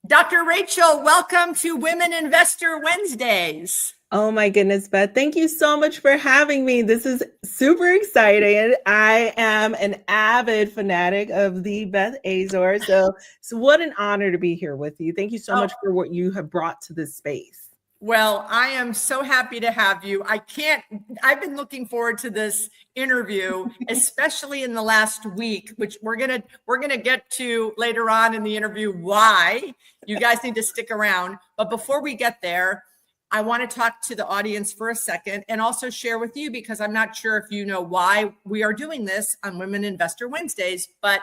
Dr. Rachel, welcome to Women Investor Wednesdays. Oh my goodness, Beth. Thank you so much for having me. This is super exciting. I am an avid fanatic of the Beth Azor. So what an honor to be here with you. Thank you so much for what you have brought to this space. Well, I am so happy to have you. I've been looking forward to this interview, especially in the last week, which we're gonna get to later on in the interview, why you guys need to stick around. But before we get there, I want to talk to the audience for a second and also share with you, because I'm not sure if you know why we are doing this on Women Investor Wednesdays, but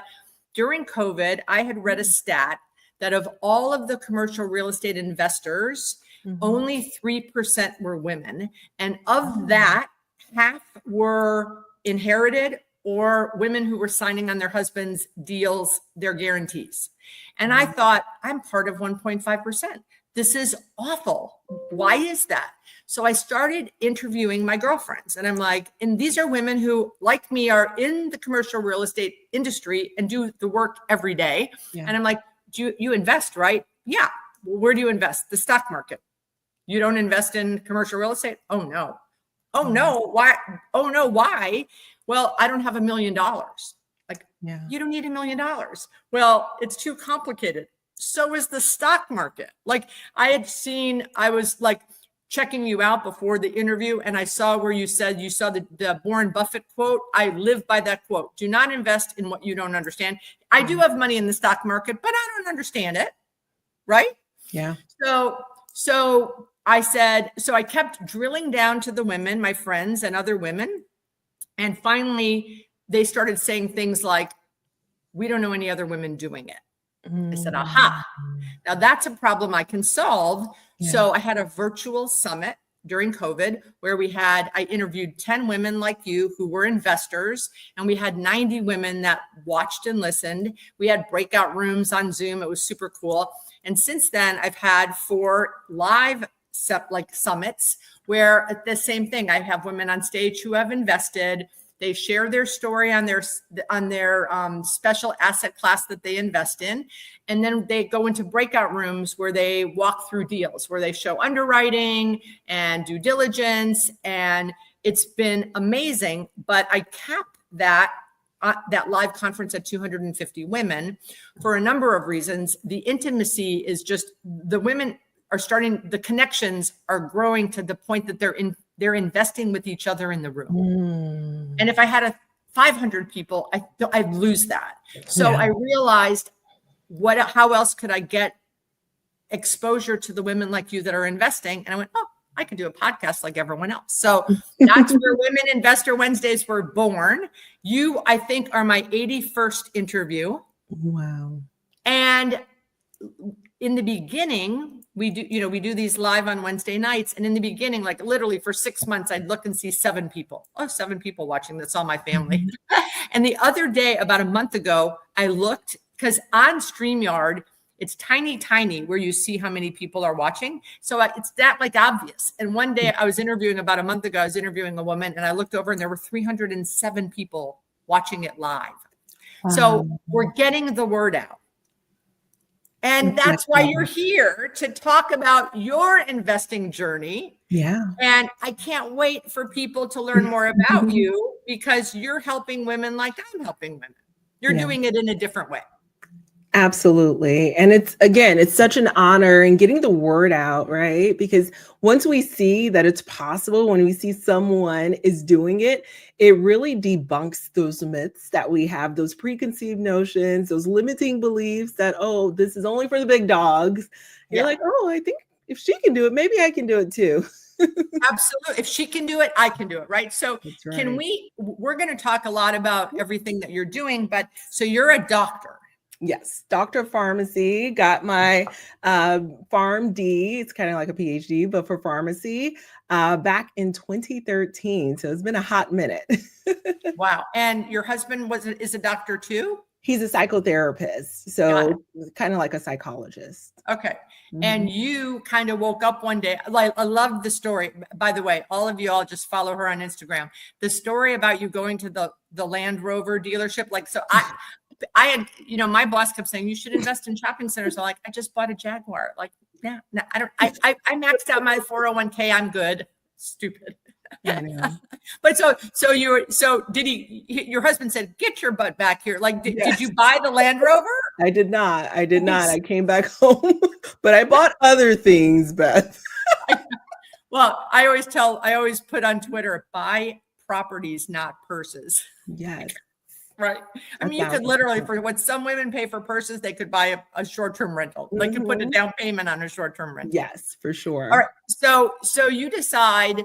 during COVID, I had read a stat that of all of the commercial real estate investors, only 3% were women. And of that, half were inherited or women who were signing on their husband's deals, their guarantees. And I thought, I'm part of 1.5%. This is awful. Why is that? So I started interviewing my girlfriends, and I'm like, and these are women who, like me, are in the commercial real estate industry and do the work every day. Yeah. And I'm like, you invest, right? Yeah. Well, where do you invest? The stock market. You don't invest in commercial real estate? Oh no. Oh no. Why? Oh no. Why? Well, I don't have $1 million. Like, you don't need $1 million. Well, it's too complicated. So is the stock market. Like, I was like checking you out before the interview, and I saw where you said you saw the Warren Buffett quote. I live by that quote. Do not invest in what you don't understand. I do have money in the stock market, but I don't understand it. Right? Yeah. So I said, so I kept drilling down to the women, my friends and other women. And finally, they started saying things like, we don't know any other women doing it. I said, aha, now that's a problem I can solve. Yeah. So I had a virtual summit during COVID where I interviewed 10 women like you who were investors, and we had 90 women that watched and listened. We had breakout rooms on Zoom. It was super cool. And since then, I've had 4 live summits where the same thing. I have women on stage who have invested. They share their story on their special asset class that they invest in. And then they go into breakout rooms where they walk through deals, where they show underwriting and due diligence. And it's been amazing. But I capped that live conference at 250 women for a number of reasons. The intimacy is just, the women are the connections are growing to the point that they're investing with each other in the room. And if I had 500 people, I'd lose that. So I realized how else could I get exposure to the women like you that are investing? And I went, I could do a podcast like everyone else. So that's where Women Investor Wednesdays were born. You, I think, are my 81st interview. Wow. And in the beginning, we do these live on Wednesday nights. And in the beginning, like literally for 6 months, I'd look and see 7 people. 7 people watching. That's all my family. And the other day, about a month ago, I looked, because on StreamYard, it's tiny where you see how many people are watching. So it's that obvious. And one day about a month ago, I was interviewing a woman, and I looked over and there were 307 people watching it live. So we're getting the word out. And that's why you're here, to talk about your investing journey. Yeah. And I can't wait for people to learn more about you, because you're helping women like I'm helping women. You're doing it in a different way. Absolutely. And it's such an honor in getting the word out, right? Because once we see that it's possible, when we see someone is doing it, it really debunks those myths that we have, those preconceived notions, those limiting beliefs that, this is only for the big dogs. You're like, I think if she can do it, maybe I can do it too. Absolutely. If she can do it, I can do it. Right. So we're going to talk a lot about everything that you're doing, but so you're a doctor. Yes, doctor of pharmacy, got my PharmD. It's kind of like a PhD, but for pharmacy, back in 2013. So it's been a hot minute. Wow. And your husband is a doctor too? He's a psychotherapist. So kind of like a psychologist. Okay. And you kind of woke up one day. I love the story. By the way, all of you all just follow her on Instagram. The story about you going to the Land Rover dealership. I had, my boss kept saying, you should invest in shopping centers. I'm like, I just bought a Jaguar. Like, yeah, no, I don't, I maxed out my 401k. I'm good. Stupid. But so did your husband said, get your butt back here. Like, did you buy the Land Rover? I did not. I came back home, but I bought other things, Beth. Well, I always put on Twitter, buy properties, not purses. Yes. Right. I mean, you could literally, for what some women pay for purses, they could buy a short-term rental. They could put a down payment on a short-term rental. Yes, for sure. All right. So you decide,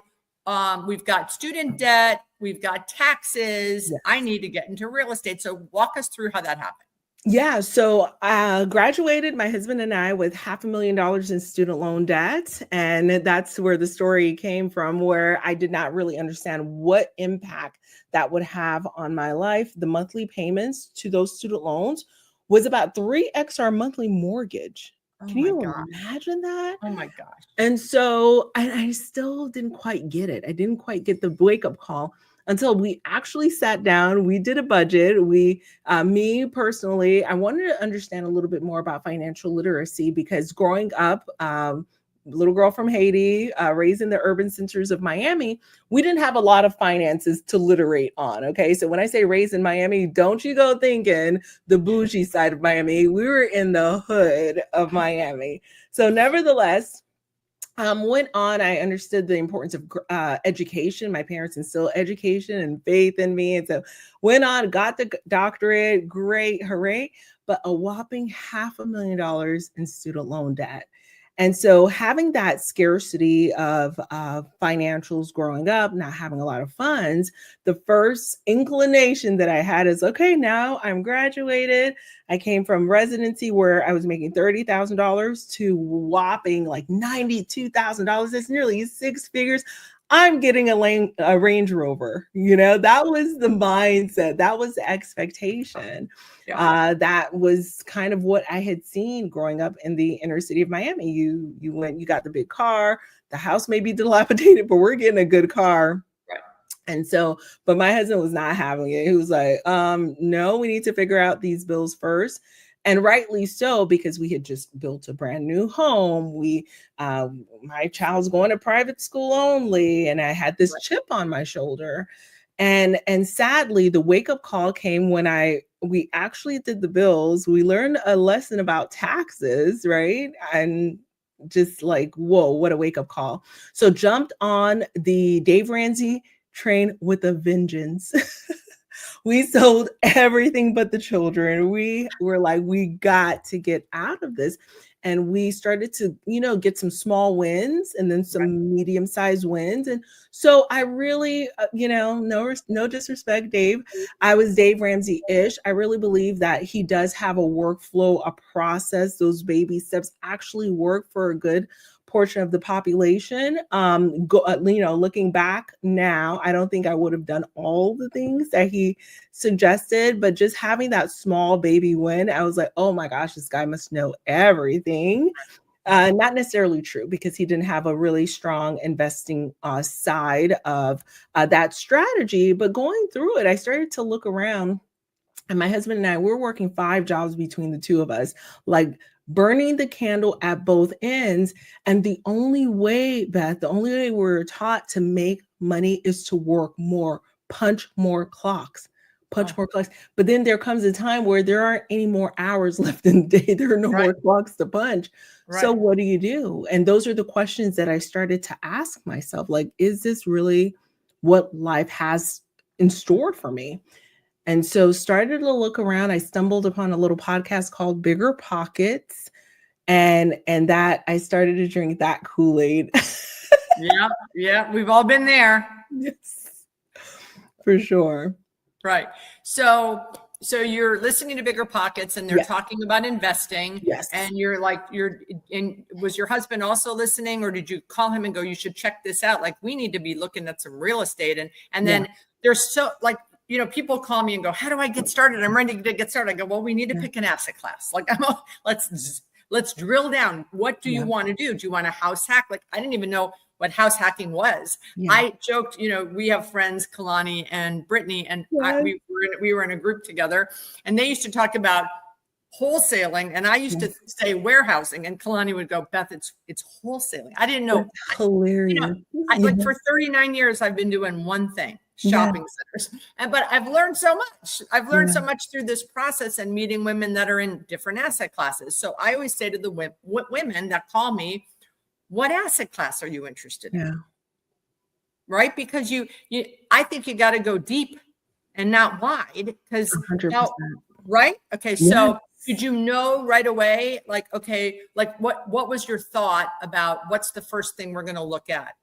we've got student debt, we've got taxes. Yes. I need to get into real estate. So walk us through how that happened. Yeah. So I graduated, my husband and I, with $500,000 in student loan debt. And that's where the story came from, where I did not really understand what impact that would have on my life. The monthly payments to those student loans was about 3x our monthly mortgage. Can you imagine that? Oh my gosh. And so I still didn't quite get it. I didn't quite get the wake-up call until we actually sat down. We did a budget. Me personally, I wanted to understand a little bit more about financial literacy, because growing up, little girl from Haiti, raised in the urban centers of Miami, we didn't have a lot of finances to literate on. Okay. So when I say raised in Miami, don't you go thinking the bougie side of Miami. We were in the hood of Miami. So nevertheless, went on, I understood the importance of education. My parents instilled education and faith in me. And so went on, got the doctorate, great, hooray, but a whopping $500,000 in student loan debt. And so having that scarcity of financials growing up, not having a lot of funds, the first inclination that I had is, okay, now I'm graduated. I came from residency where I was making $30,000 to whopping like $92,000. That's nearly 6 figures. I'm getting a Range Rover. That was the mindset. That was the expectation. Yeah. That was kind of what I had seen growing up in the inner city of Miami. You got the big car. The house may be dilapidated, but we're getting a good car. Right. And so, but my husband was not having it. He was like, no, we need to figure out these bills first. And rightly so, because we had just built a brand new home. My child's going to private school only, and I had this chip on my shoulder. And sadly, the wake-up call came when we actually did the bills. We learned a lesson about taxes, right? And just like, whoa, what a wake-up call. So jumped on the Dave Ramsey train with a vengeance. We sold everything but the children. We were like, we got to get out of this. And we started to, get some small wins and then some medium-sized wins. And so I really, no disrespect, Dave. I was Dave Ramsey-ish. I really believe that he does have a workflow, a process. Those baby steps actually work for a good portion of the population. Looking back now, I don't think I would have done all the things that he suggested, but just having that small baby win, I was like, oh my gosh, this guy must know everything. Not necessarily true, because he didn't have a really strong investing side of that strategy. But going through it, I started to look around, and my husband and I, we're working 5 jobs between the two of us, like burning the candle at both ends. And the only way, Beth, we were taught to make money is to work more, punch more clocks. But then there comes a time where there aren't any more hours left in the day. There are no more clocks to punch. Right. So what do you do? And those are the questions that I started to ask myself. Like, is this really what life has in store for me? And so started to look around. I stumbled upon a little podcast called Bigger Pockets. And that I started to drink that Kool-Aid. Yeah. We've all been there. Yes, for sure. Right. So you're listening to Bigger Pockets, and they're talking about investing. Yes. And was your husband also listening, or did you call him and go, you should check this out? Like, we need to be looking at some real estate. And then there's people call me and go, how do I get started? I'm ready to get started. I go, well, we need to pick an asset class. Like, let's drill down. What do you want to do? Do you want a house hack? Like, I didn't even know what house hacking was. Yeah. I joked, you know, we have friends, Kalani and Brittany, and Yes. we were in a group together, and they used to talk about wholesaling, and I used to say warehousing, and Kalani would go, Beth, it's wholesaling. I didn't know. That's hilarious. You know, like for 39 years, I've been doing one thing, shopping centers. But I've learned so much. I've learned so much through this process and meeting women that are in different asset classes. So I always say to the women that call me, what asset class are you interested in? Right? Because I think you got to go deep and not wide, because 100%. Right? Okay. So did you know right away, like, okay, like what was your thought about what's the first thing we're going to look at?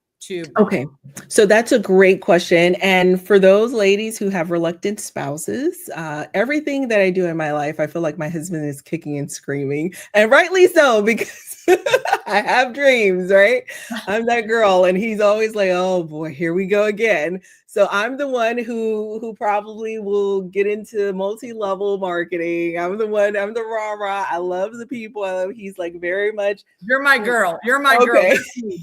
Okay, so that's a great question. And for those ladies who have reluctant spouses, everything that I do in my life, I feel like my husband is kicking and screaming, and rightly so, because I have dreams, right? I'm that girl, and he's always like, oh boy, here we go again. So I'm the one who probably will get into multi-level marketing. I'm the rah-rah. I love the people. He's like very much. You're my girl. You're my girl.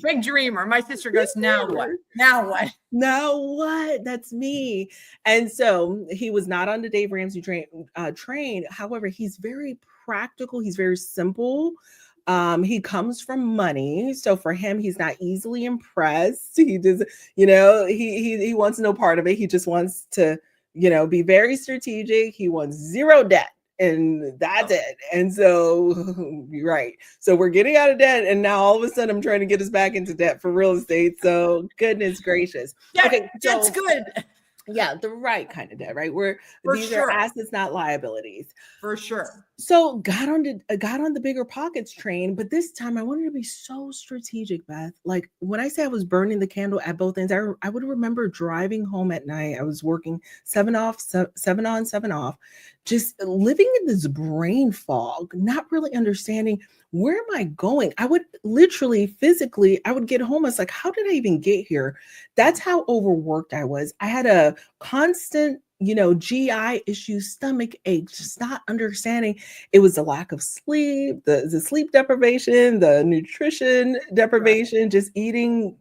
Big dreamer. My sister goes, now what? Now what? Now what? That's me. And so he was not on the Dave Ramsey train. However, he's very practical. He's very simple. He comes from money. So for him, he's not easily impressed. He does, you know, he wants no part of it. He just wants to, you know, be very strategic. He wants zero debt, and that's it. And so, right. So we're getting out of debt, and now all of a sudden I'm trying to get us back into debt for real estate. So goodness gracious. Yeah, okay, that's good. Yeah, the right kind of debt, right? Where these are assets, not liabilities. For sure. So got on the bigger pockets train, but this time I wanted to be so strategic, Beth. Like when I say I was burning the candle at both ends, I would remember driving home at night. I was working 7 on, 7 off, just living in this brain fog, not really understanding where am I going. I would literally physically, I would get home. I was like, how did I even get here? That's how overworked I was. I had a constant, you know, GI issues, stomach aches, just not understanding. It was the lack of sleep, the sleep deprivation, the nutrition deprivation, just eating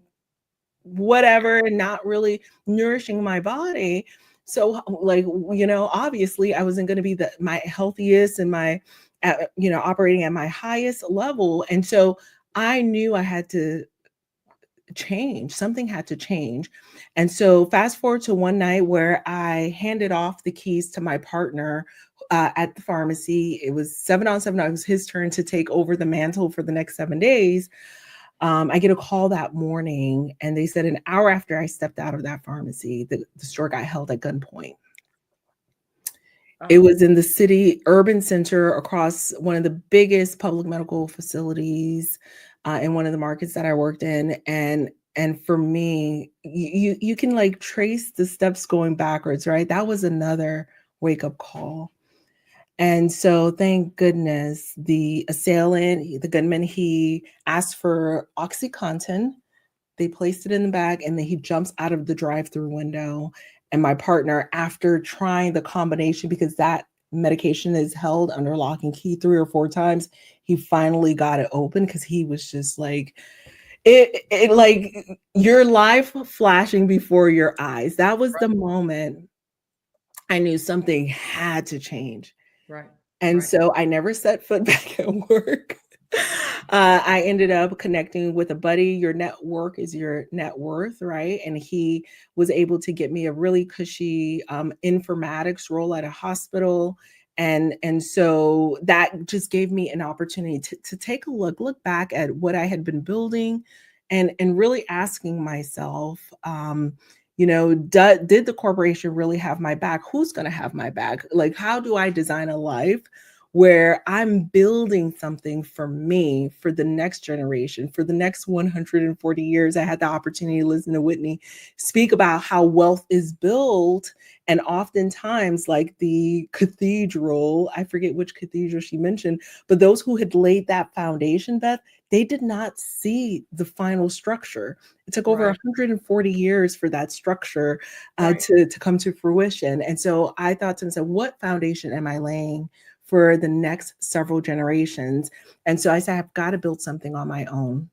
whatever and not really nourishing my body. So like, you know, obviously I wasn't going to be my healthiest and you know, operating at my highest level. And so I knew I had to change. Something had to change. And so fast forward to one night where I handed off the keys to my partner at the pharmacy. It was 7 on, 7 off. It was his turn to take over the mantle for the next 7 days. I get a call that morning, and they said an hour after I stepped out of that pharmacy, the store got held at gunpoint. It was in the city urban center across one of the biggest public medical facilities in one of the markets that I worked in. And for me, you can like trace the steps going backwards, right? That was another wake up call. And so thank goodness the assailant, the gunman, he asked for OxyContin. They placed it in the bag, and then he jumps out of the drive-through window. And my partner, after trying the combination, because that medication is held under lock and key 3 or 4 times, he finally got it open, because he was just like, it like your life flashing before your eyes. That was the moment I knew something had to change. Right. And so I never set foot back at work. I ended up connecting with a buddy. Your network is your net worth, right? And he was able to get me a really cushy informatics role at a hospital. And so that just gave me an opportunity to take a look back at what I had been building, and really asking myself, you know, did the corporation really have my back? Who's going to have my back? Like, how do I design a life where I'm building something for me, for the next generation, for the next 140 years? I had the opportunity to listen to Whitney speak about how wealth is built. And oftentimes, like the cathedral, I forget which cathedral she mentioned, but those who had laid that foundation, Beth, they did not see the final structure. It took over 140 years for that structure to come to fruition. And so I thought to myself, what foundation am I laying for the next several generations? And so I said, I've got to build something on my own.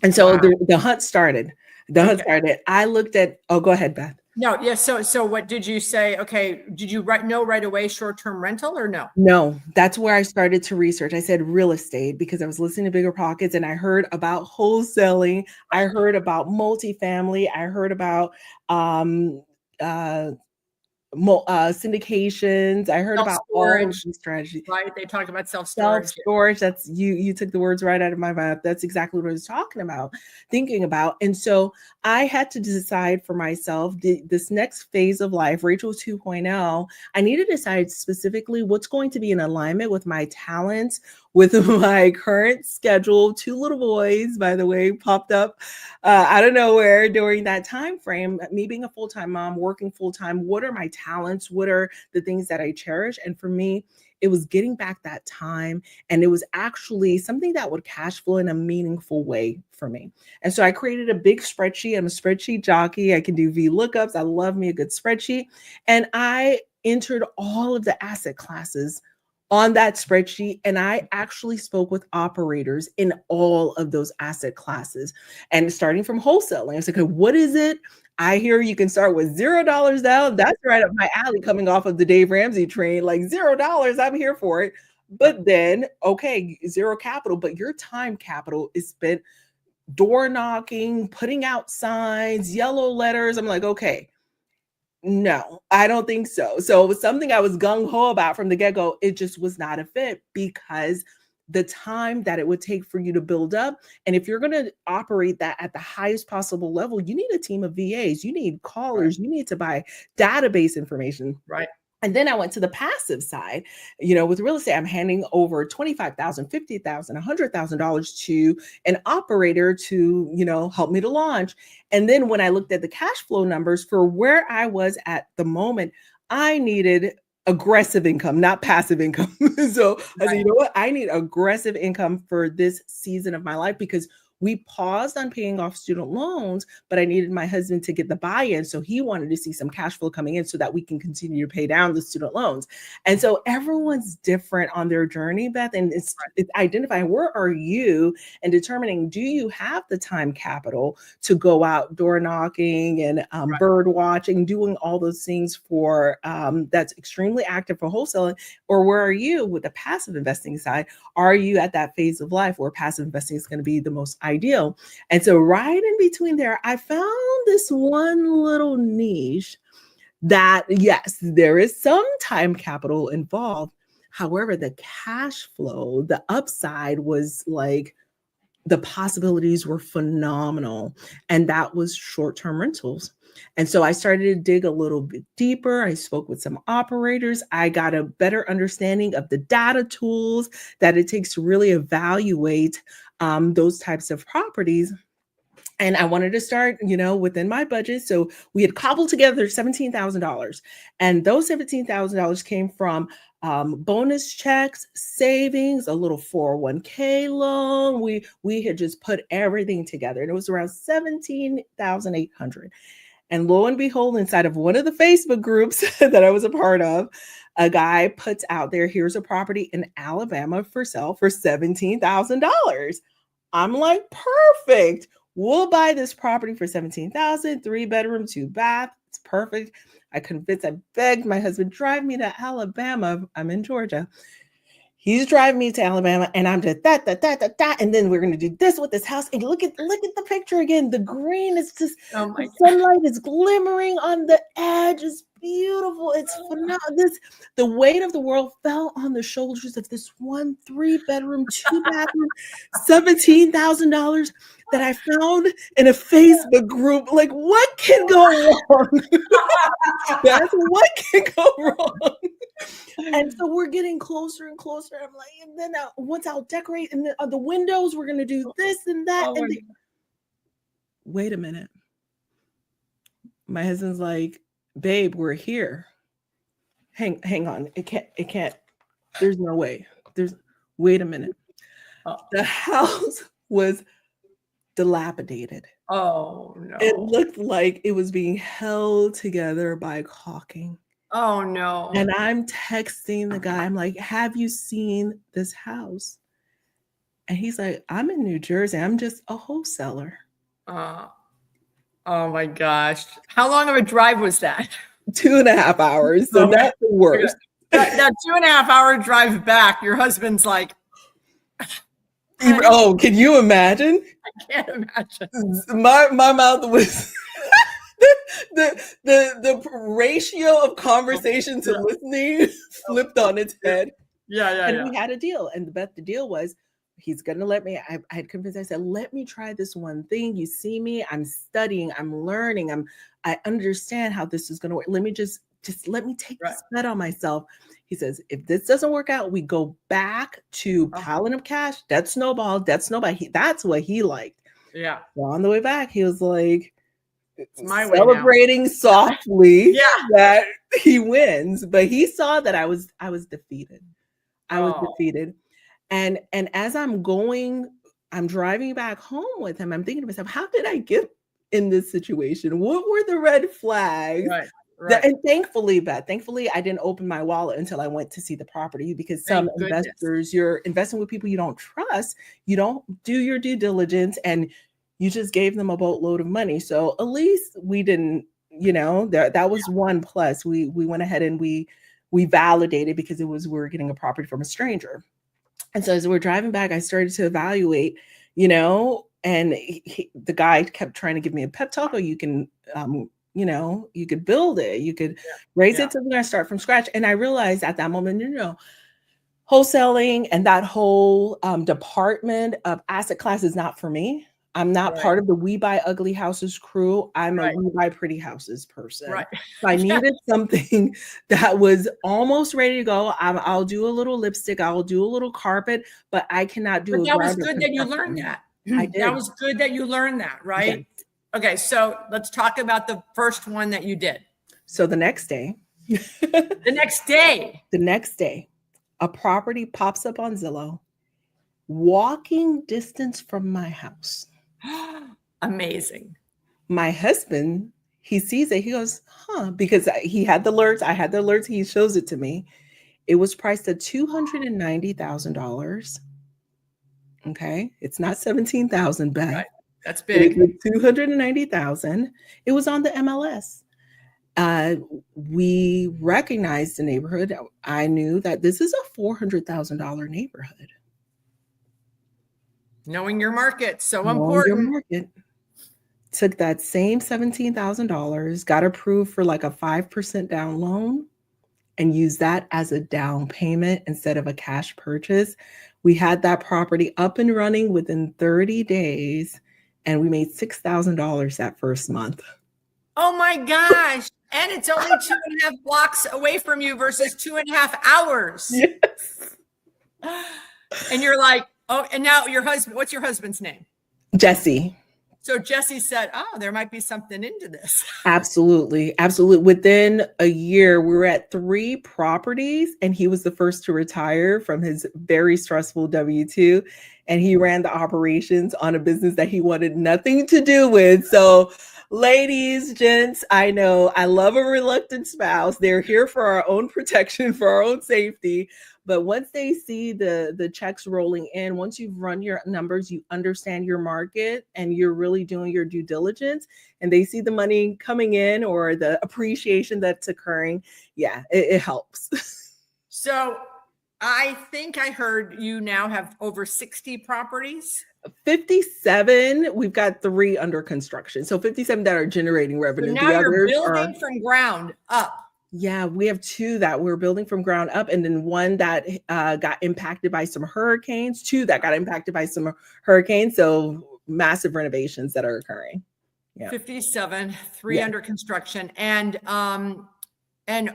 And so Wow. the hunt started. The hunt started. I looked at, oh, go ahead, Beth. No, yeah. So what did you say? Okay. Did you know right away short-term rental or no? No, that's where I started to research. I said real estate because I was listening to Bigger Pockets and I heard about wholesaling. I heard about multifamily. I heard about syndications. I heard about all of Self-storage, these strategies. right? They talk about self-storage. Self-storage, that's you took the words right out of my mouth. That's exactly what I was talking about, thinking about. And so I had to decide for myself this next phase of life, Rachel 2.0, I need to decide specifically what's going to be in alignment with my talents, with my current schedule. 2 little boys, by the way, popped up out of nowhere during that time frame. Me being a full-time mom, working full-time, what are my talents? What are the things that I cherish? And for me, it was getting back that time. And it was actually something that would cash flow in a meaningful way for me. And so I created a big spreadsheet. I'm a spreadsheet jockey. I can do VLOOKUPs. I love me a good spreadsheet. And I entered all of the asset classes on that spreadsheet. And I actually spoke with operators in all of those asset classes. And starting from wholesaling, I was like, okay, what is it? I hear you can start with $0 down. That's right up my alley, coming off of the Dave Ramsey train, like $0. I'm here for it. But then, okay, zero capital, but your time capital is spent door knocking, putting out signs, yellow letters. I'm like, okay, no, I don't think so. So it was something I was gung ho about from the get go. It just was not a fit because the time that it would take for you to build up. And if you're going to operate that at the highest possible level, you need a team of VAs, you need callers, you need to buy database information. Right. And then I went to the passive side, you know, with real estate, I'm handing over $25,000, $50,000, $100,000 to an operator to, you know, help me to launch. And then when I looked at the cash flow numbers for where I was at the moment, I needed aggressive income, not passive income. So I said, you know what? I need aggressive income for this season of my life because we paused on paying off student loans, but I needed my husband to get the buy-in. So he wanted to see some cash flow coming in so that we can continue to pay down the student loans. And so everyone's different on their journey, Beth. And it's identifying where are you and determining, do you have the time capital to go out door knocking and bird watching, doing all those things for that's extremely active for wholesaling, or where are you with the passive investing side? Are you at that phase of life where passive investing is going to be the most ideal? And so right in between there, I found this one little niche that, yes, there is some time capital involved. However, the cash flow, the upside was like, the possibilities were phenomenal. And that was short-term rentals. And so I started to dig a little bit deeper. I spoke with some operators. I got a better understanding of the data tools that it takes to really evaluate those types of properties. And I wanted to start, you know, within my budget. So we had cobbled together $17,000. And those $17,000 came from bonus checks, savings, a little 401k loan. We had just put everything together. And it was around $17,800. And lo and behold, inside of one of the Facebook groups that I was a part of, a guy puts out there, here's a property in Alabama for sale for $17,000. I'm like, perfect. We'll buy this property for $17,000, 3-bedroom, 2-bath. It's perfect. I begged my husband, drive me to Alabama. I'm in Georgia. He's driving me to Alabama, and I'm just that, and then we're gonna do this with this house. And look at the picture again. The green is just the sunlight is glimmering on the edge. It's beautiful. It's phenomenal. The weight of the world fell on the shoulders of this one 3-bedroom, 2-bathroom, $17,000 that I found in a Facebook group. Like, what can go wrong? That's what can go wrong. And so we're getting closer and closer. I'm like, and then once I'll decorate and the windows, we're gonna do this and that. Wait a minute. My husband's like, babe, we're here. Hang on. It can't. There's no way. Wait a minute. The house was dilapidated. Oh no. It looked like it was being held together by caulking. Oh no. And I'm texting the guy. I'm like, have you seen this house? And he's like, I'm in New Jersey. I'm just a wholesaler. Uh, oh my gosh. How long of a drive was that? 2.5 hours. So Okay. not the worst. That 2.5 hour drive back, your husband's like, Oh, can you imagine? I can't imagine. My mouth was the ratio of conversation to listening flipped on its head. And we had a deal. And the deal was, he's gonna let me. I had convinced. I said, let me try this one thing. You see me. I'm studying. I'm learning. I understand how this is gonna work. Let me just let me take this bet on myself. He says, if this doesn't work out, we go back to piling up cash. Debt snowball. That's what he liked. Yeah. So on the way back, he was like, my celebrating softly yeah. that he wins. But he saw that I was defeated. I was defeated. And as I'm driving back home with him, I'm thinking to myself, how did I get in this situation? What were the red flags? Right. And thankfully, Beth, I didn't open my wallet until I went to see the property, because some investors, you're investing with people you don't trust, you don't do your due diligence, and you just gave them a boatload of money. So at least we didn't, that was one plus. We went ahead and we validated, because we were getting a property from a stranger. And so as we're driving back, I started to evaluate, and the guy kept trying to give me a pep talk. Oh, you can, you could build it, you could raise it to we're going to start from scratch. And I realized at that moment, wholesaling and that whole department of asset class is not for me. I'm not part of the We Buy Ugly Houses crew. I'm a We Buy Pretty Houses person. Right. So I needed something that was almost ready to go. I'll do a little lipstick. I'll do a little carpet, but I cannot do it. That was good that you learned that. I did. That was good that you learned that, right? Yes. Okay, so let's talk about the first one that you did. So the next day, a property pops up on Zillow, walking distance from my house. Amazing. My husband, he sees it. He goes, because he had the alerts. I had the alerts. He shows it to me. It was priced at $290,000. Okay. It's not $17,000, Beth. Right. That's big. $290,000. It was on the MLS. We recognized the neighborhood. I knew that this is a $400,000 neighborhood. Knowing your market, so important. Took that same $17,000, got approved for like a 5% down loan, and used that as a down payment instead of a cash purchase. We had that property up and running within 30 days, and we made $6,000 that first month. Oh my gosh. And it's only 2.5 blocks away from you versus 2.5 hours. Yes. And you're like, oh, and now your husband, what's your husband's name? Jesse. So Jesse said, oh, there might be something into this. Absolutely. Absolutely. Within a year, we were at 3 properties, and he was the first to retire from his very stressful W-2. And he ran the operations on a business that he wanted nothing to do with. So ladies, gents, I know I love a reluctant spouse. They're here for our own protection, for our own safety. But once they see the checks rolling in, once you've run your numbers, you understand your market, and you're really doing your due diligence, and they see the money coming in or the appreciation that's occurring, it helps. So I think I heard you now have over 60 properties. 57. We've got 3 under construction. So 57 that are generating revenue. So now you're building from ground up. Yeah, we have 2 that we're building from ground up, and then 1 that got impacted by some hurricanes, 2 that got impacted by some hurricanes. So massive renovations that are occurring. Yeah. 57, 3 under construction, and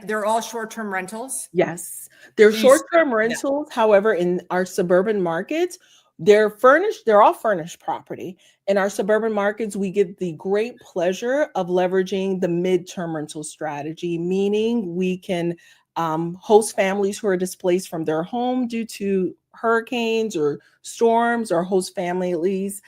they're all short-term rentals. Yes, they're short-term rentals. However, in our suburban markets, they're furnished. They're all furnished property. In our suburban markets, we get the great pleasure of leveraging the midterm rental strategy, meaning we can host families who are displaced from their home due to hurricanes or storms, or host families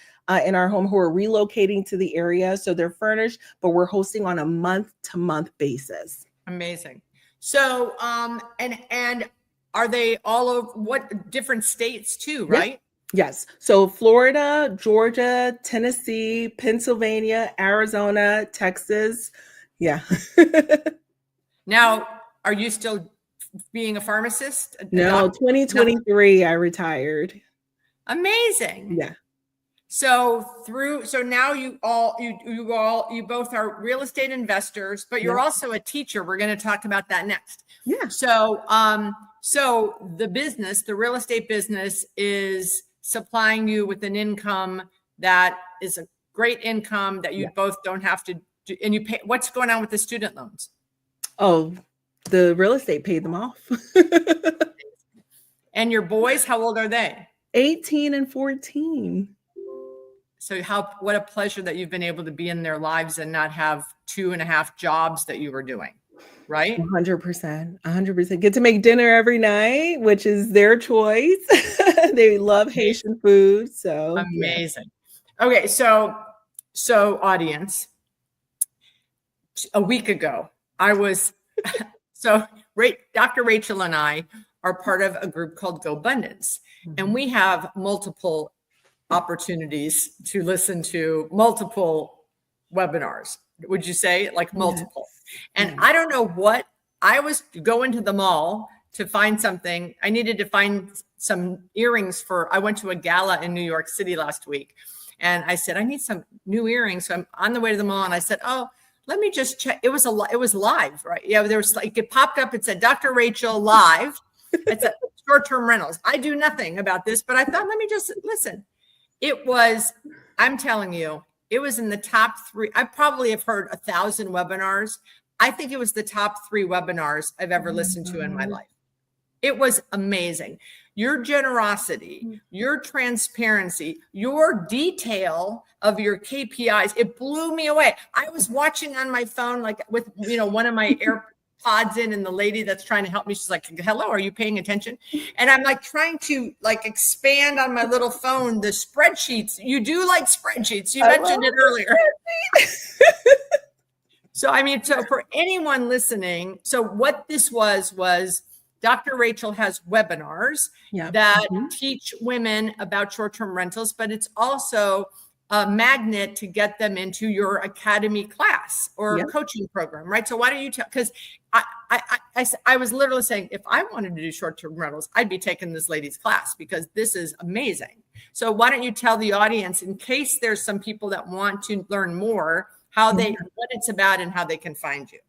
in our home who are relocating to the area. So they're furnished, but we're hosting on a month-to-month basis. Amazing. So, and are they all over what different states too, right? Yes. So Florida, Georgia, Tennessee, Pennsylvania, Arizona, Texas. Yeah. Now, are you still being a pharmacist, a No, doctor? No. 2023, I retired. Amazing. Yeah. So now you both are real estate investors, but you're Yeah. also a teacher. We're going to talk about that next. Yeah. So the real estate business is supplying you with an income that is a great income that you Yeah. both don't have to do, and you pay. What's going on with the student loans? Oh, the real estate paid them off. And your boys, how old are they? 18 and 14. So what a pleasure that you've been able to be in their lives and not have 2.5 jobs that you were doing, right? 100%. 100%. Get to make dinner every night, which is their choice. They love Haitian food. So amazing. Yeah. Okay, so audience, a week ago, I was Dr. Rachel and I are part of a group called Go Abundance, and we have multiple opportunities to listen to multiple webinars. Would you say like multiple? And I don't know what, I was going to the mall to find something. I needed to find some earrings I went to a gala in New York City last week. And I said, I need some new earrings. So I'm on the way to the mall and I said, oh, let me just check. It was live, right? Yeah, there was like, it popped up. It said, Dr. Rachel live. It's a short-term rentals. I do nothing about this, but I thought, let me just listen. It was, I'm telling you, it was in the top 3. I probably have heard 1,000 webinars. I think it was the top 3 webinars I've ever listened to in my life. It was amazing. Your generosity, your transparency, your detail of your KPIs, it blew me away. I was watching on my phone, like with, one of my AirPods in, and the lady that's trying to help me, she's like, hello, are you paying attention? And I'm like trying to like expand on my little phone, the spreadsheets. You do like spreadsheets. You mentioned it earlier. So for anyone listening, so what this was Dr. Rachel has webinars that teach women about short-term rentals, but it's also a magnet to get them into your academy class or coaching program, right? So why don't you tell, because I was literally saying, if I wanted to do short-term rentals, I'd be taking this lady's class because this is amazing. So why don't you tell the audience, in case there's some people that want to learn more, what it's about and how they can find you.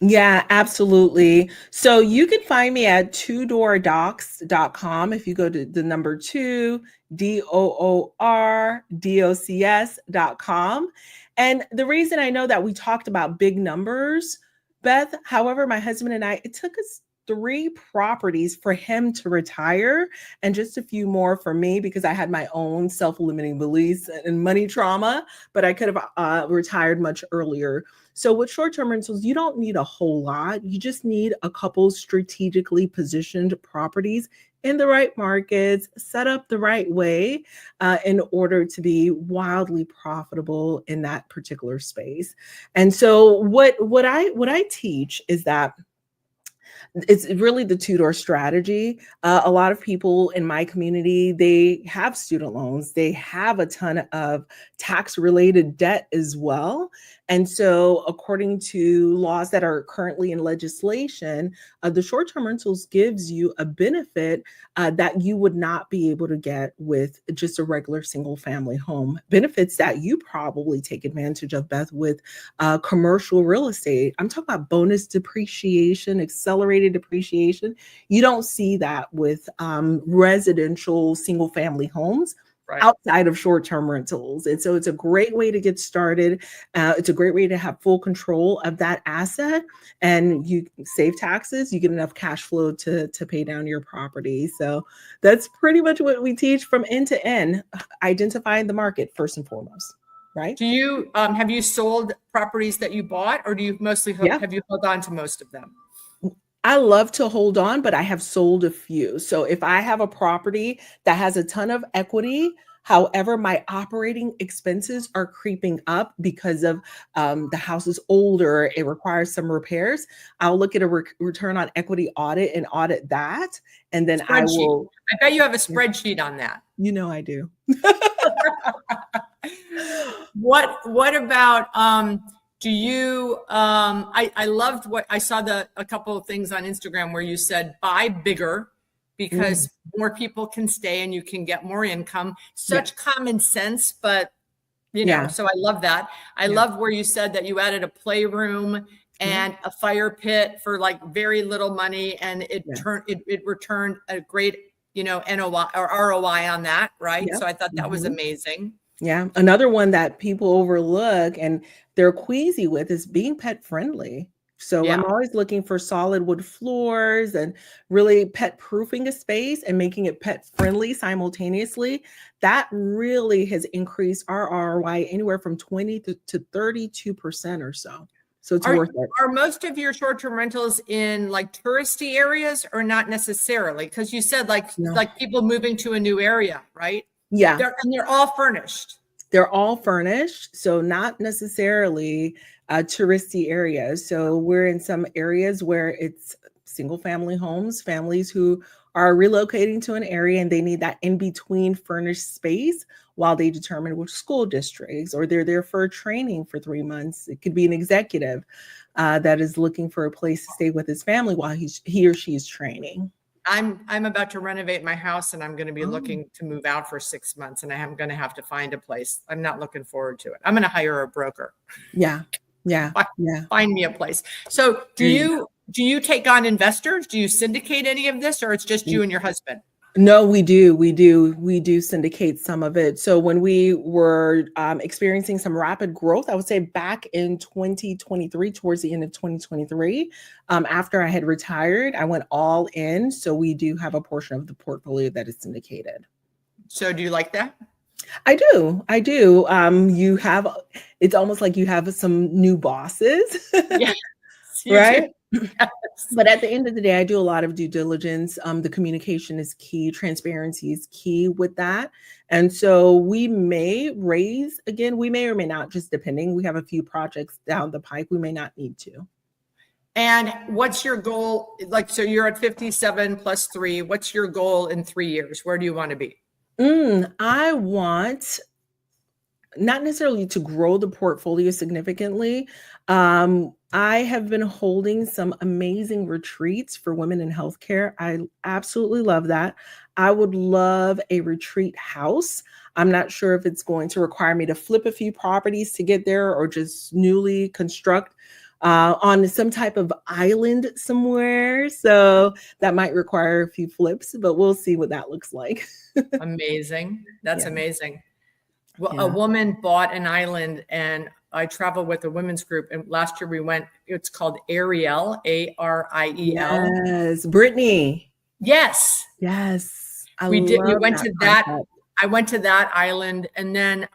Yeah, absolutely. So you can find me at twodoordocs.com. If you go to the number 2, DOORDOCS.com. And the reason I know that we talked about big numbers, Beth, however, my husband and I, it took us 3 properties for him to retire and just a few more for me because I had my own self-limiting beliefs and money trauma, but I could have retired much earlier. So with short-term rentals, you don't need a whole lot. You just need a couple strategically positioned properties in the right markets, set up the right way in order to be wildly profitable in that particular space. And so what I teach is that it's really the two-door strategy. A lot of people in my community, they have student loans. They have a ton of tax-related debt as well. And so according to laws that are currently in legislation, the short-term rentals gives you a benefit that you would not be able to get with just a regular single-family home. Benefits that you probably take advantage of, Beth, with commercial real estate. I'm talking about bonus depreciation, accelerated depreciation. You don't see that with residential single-family homes. Right. Outside of short-term rentals. And so it's a great way to get started. It's a great way to have full control of that asset, and you save taxes, you get enough cash flow to pay down your property. So that's pretty much what we teach from end to end, identifying the market first and foremost, right? Do you, have you sold properties that you bought, or do you mostly, have you held on to most of them? I love to hold on, but I have sold a few. So if I have a property that has a ton of equity, However, my operating expenses are creeping up because of the house is older. It requires some repairs. I'll look at a return on equity audit and audit that. And then I Spreadsheet. will. I bet you have a spreadsheet on that. You know I do. What about do you I loved what I saw a couple of things on Instagram where you said buy bigger because more people can stay and you can get more income. Such common sense, but you know, so I love that. I love where you said that you added a playroom and a fire pit for like very little money, and it returned a great, you know, NOI or ROI on that, right? So I thought that was amazing. Yeah. Another one that people overlook and they're queasy with is being pet friendly. So I'm always looking for solid wood floors and really pet proofing a space and making it pet friendly simultaneously. That really has increased our ROI anywhere from 20 to 32% or so. So it's worth it. Are most of your short-term rentals in like touristy areas or not necessarily? Because you said like people moving to a new area, right? Yeah. They're all furnished. They're all furnished. So not necessarily touristy areas. So we're in some areas where it's single family homes, families who are relocating to an area and they need that in-between furnished space while they determine which school districts, or they're there for training for 3 months. It could be an executive that is looking for a place to stay with his family while he or she is training. I'm about to renovate my house and I'm going to be looking to move out for 6 months, and I am going to have to find a place. I'm not looking forward to it. I'm going to hire a broker. Yeah. Find me a place. So do you take on investors? Do you syndicate any of this, or it's just you and your husband? No, we do syndicate some of it. So when we were experiencing some rapid growth, I would say back in 2023, towards the end of 2023, after I had retired, I went all in. So we do have a portion of the portfolio that is syndicated. So do you like that? I do. It's almost like you have some new bosses, Yes, right? Yes. But at the end of the day, I do a lot of due diligence. The communication is key. Transparency is key with that. And so we may raise again, we may or may not, just depending. We have a few projects down the pipe. We may not need to. And what's your goal? Like, so you're at 57 plus 3. What's your goal in 3 years? Where do you want to be? I want not necessarily to grow the portfolio significantly. I have been holding some amazing retreats for women in healthcare. I absolutely love that. I would love a retreat house. I'm not sure if it's going to require me to flip a few properties to get there or just newly construct on some type of island somewhere. So that might require a few flips, but we'll see what that looks like. Amazing. That's amazing. Well, a woman bought an island, and I travel with a women's group. And last year we went, it's called Ariel, Ariel. Yes. Brittany. Yes. Yes. We went to that. I went to that island, and then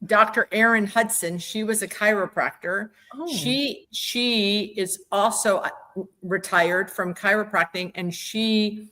Dr. Erin Hudson, she was a chiropractor. Oh. She is also retired from chiropractic, and she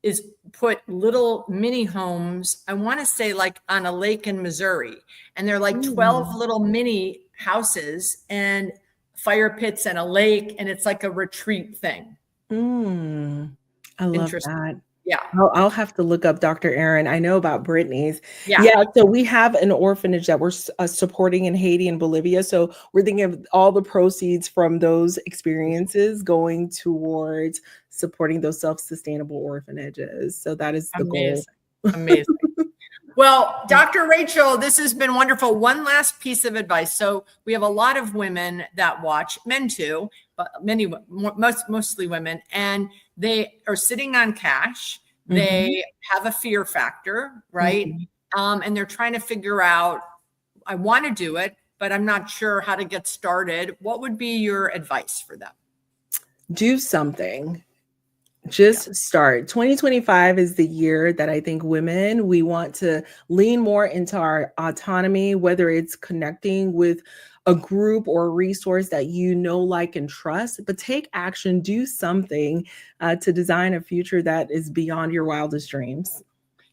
is put little mini homes, I want to say like on a lake in Missouri, and they're like 12 little mini houses and fire pits and a lake, and it's like a retreat thing. I love that. Yeah. I'll have to look up Dr. Erin. I know about Brittany's. Yeah. So we have an orphanage that we're supporting in Haiti and Bolivia. So we're thinking of all the proceeds from those experiences going towards supporting those self-sustainable orphanages. So that is the goal. Amazing. Well, Dr. Rachel, this has been wonderful. One last piece of advice. So we have a lot of women that watch, men too, but mostly women, and they are sitting on cash. They have a fear factor, right? And they're trying to figure out, I want to do it, but I'm not sure how to get started. What would be your advice for them? Do something. Just start. 2025 is the year that I think women, we want to lean more into our autonomy, whether it's connecting with a group or a resource that you know, like, and trust, but take action, do something to design a future that is beyond your wildest dreams.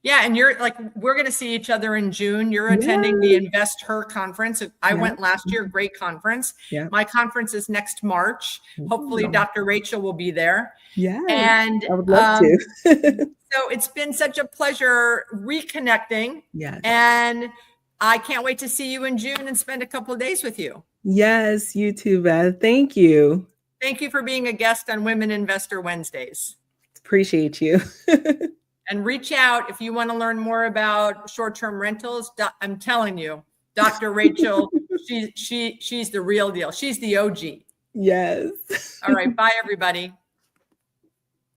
Yeah, and you're like, we're going to see each other in June. You're attending the Invest Her conference. I went last year, great conference. Yeah. My conference is next March. Hopefully Dr. Rachel will be there. Yeah, and I would love to. So it's been such a pleasure reconnecting. Yes. And I can't wait to see you in June and spend a couple of days with you. Yes, you too, Beth. Thank you. Thank you for being a guest on Women Investor Wednesdays. Appreciate you. And reach out if you want to learn more about short-term rentals. I'm telling you, Dr. Rachel, she's the real deal. She's the OG. Yes. All right. Bye, everybody.